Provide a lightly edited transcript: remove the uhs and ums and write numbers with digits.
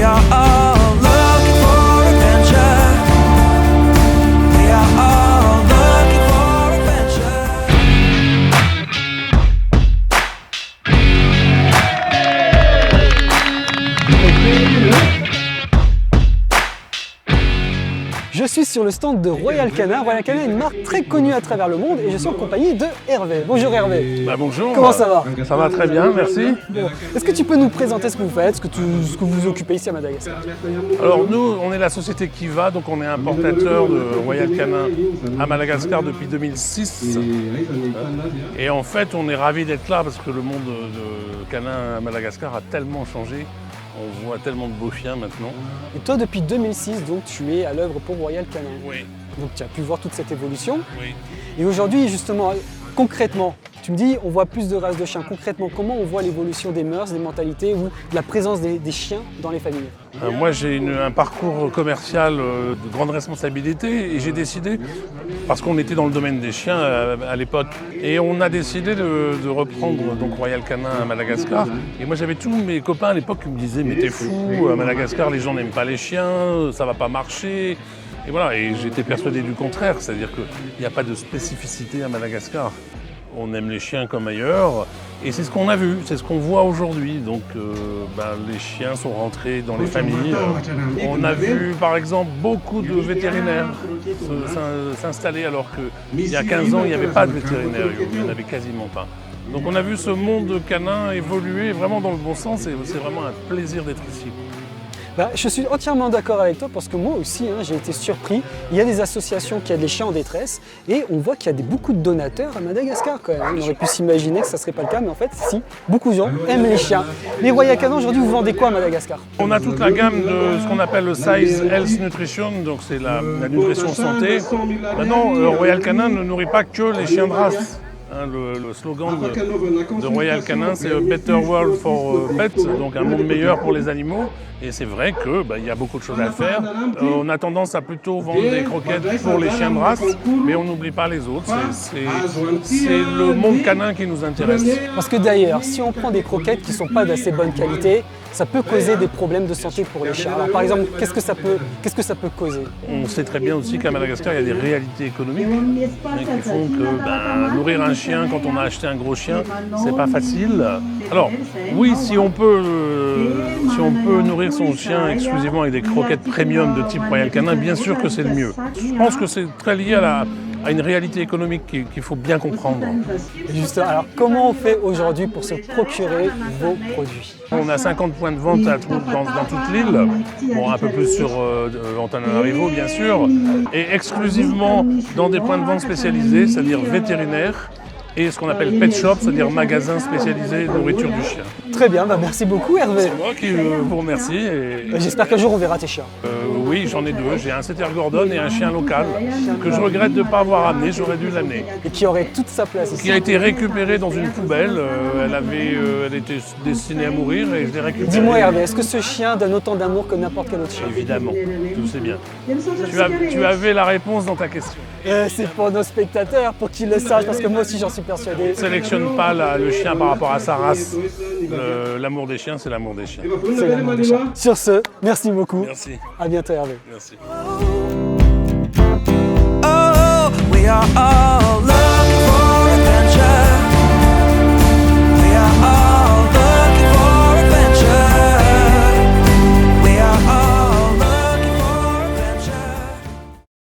are all looking for adventure. We are all looking for adventure. Je suis sur le stand de Royal Canin. Royal Canin est une marque très connue à travers le monde et je suis en compagnie de Hervé. Bonjour Hervé. Bonjour. Comment ça va? Ça va très bien, merci. Bon. Est-ce que tu peux nous présenter ce que vous faites, ce que vous vous occupez ici à Madagascar? Alors nous, on est la société Kiva, donc on est importateur de Royal Canin à Madagascar depuis 2006. Et en fait, on est ravis d'être là parce que le monde de canin à Madagascar a tellement changé. On voit tellement de beaux chiens maintenant. Et toi, depuis 2006, donc, tu es à l'œuvre pour Royal Canin. Oui. Donc tu as pu voir toute cette évolution. Oui. Et aujourd'hui, justement, concrètement, tu me dis, on voit plus de races de chiens. Concrètement, comment on voit l'évolution des mœurs, des mentalités ou de la présence des chiens dans les familles? Moi, j'ai un parcours commercial de grande responsabilité et j'ai décidé, parce qu'on était dans le domaine des chiens à l'époque, et on a décidé de reprendre donc Royal Canin à Madagascar. Et moi, j'avais tous mes copains à l'époque qui me disaient « mais t'es fou, à Madagascar, les gens n'aiment pas les chiens, ça va pas marcher ». Et voilà, et j'étais persuadé du contraire, c'est-à-dire qu'il n'y a pas de spécificité à Madagascar. On aime les chiens comme ailleurs, et c'est ce qu'on a vu, c'est ce qu'on voit aujourd'hui. Donc les chiens sont rentrés dans les familles. On a vu par exemple beaucoup de vétérinaires s'installer alors qu'il y a 15 ans il n'y avait pas de vétérinaires, il n'y en avait quasiment pas. Donc on a vu ce monde canin évoluer vraiment dans le bon sens et c'est vraiment un plaisir d'être ici. Je suis entièrement d'accord avec toi parce que moi aussi, j'ai été surpris. Il y a des associations qui aident les chiens en détresse et on voit qu'il y a beaucoup de donateurs à Madagascar quand même. On aurait pu s'imaginer que ça ne serait pas le cas, mais en fait, si, beaucoup de gens aiment les chiens. Les Royal Canin, aujourd'hui, vous vendez quoi à Madagascar? On a toute la gamme de ce qu'on appelle le Size Health Nutrition, donc c'est la nutrition santé. Maintenant, Royal Canin ne nourrit pas que les chiens de race. Le slogan de Royal Canin, c'est « Better World for Pets », donc un monde meilleur pour les animaux. Et c'est vrai qu'il y a beaucoup de choses à faire. On a tendance à plutôt vendre des croquettes pour les chiens de race, mais on n'oublie pas les autres. C'est le monde canin qui nous intéresse. Parce que d'ailleurs, si on prend des croquettes qui ne sont pas d'assez bonne qualité, ça peut causer des problèmes de santé pour les chiens. Alors par exemple, qu'est-ce que ça peut causer? On sait très bien aussi qu'à Madagascar, il y a des réalités économiques qui font que nourrir un chien quand on a acheté un gros chien, c'est pas facile. Alors oui, si on peut nourrir son chien exclusivement avec des croquettes premium de type Royal Canin, bien sûr que c'est le mieux. Je pense que c'est très lié à une réalité économique qu'il faut bien comprendre. Juste, alors comment on fait aujourd'hui pour se procurer vos produits? On a 50 points de vente dans toute l'île, un peu plus sur Antananarivo bien sûr, et exclusivement dans des points de vente spécialisés, c'est-à-dire vétérinaires, et ce qu'on appelle pet shop, c'est-à-dire magasin spécialisé nourriture du chien. Très bien, merci beaucoup Hervé. C'est moi qui vous remercie. J'espère qu'un jour on verra tes chiens. Oui, j'en ai deux. J'ai un setter Gordon et un chien local que je regrette de ne pas avoir amené, j'aurais dû l'amener. Et qui aurait toute sa place ici. Qui a été récupérée dans une poubelle. Elle était destinée à mourir et je l'ai récupérée. Dis-moi Hervé, est-ce que ce chien donne autant d'amour que n'importe quel autre chien? Évidemment, tu sais bien. Tu avais la réponse dans ta question. C'est pour nos spectateurs, pour qu'ils le sachent, parce que moi aussi j'en suis persuadé. On ne sélectionne pas le chien par rapport à sa race. L'amour des chiens, c'est l'amour des chiens. C'est l'amour des chiens. Sur ce, merci beaucoup. Merci. À bientôt Hervé. Merci. Oh, we are all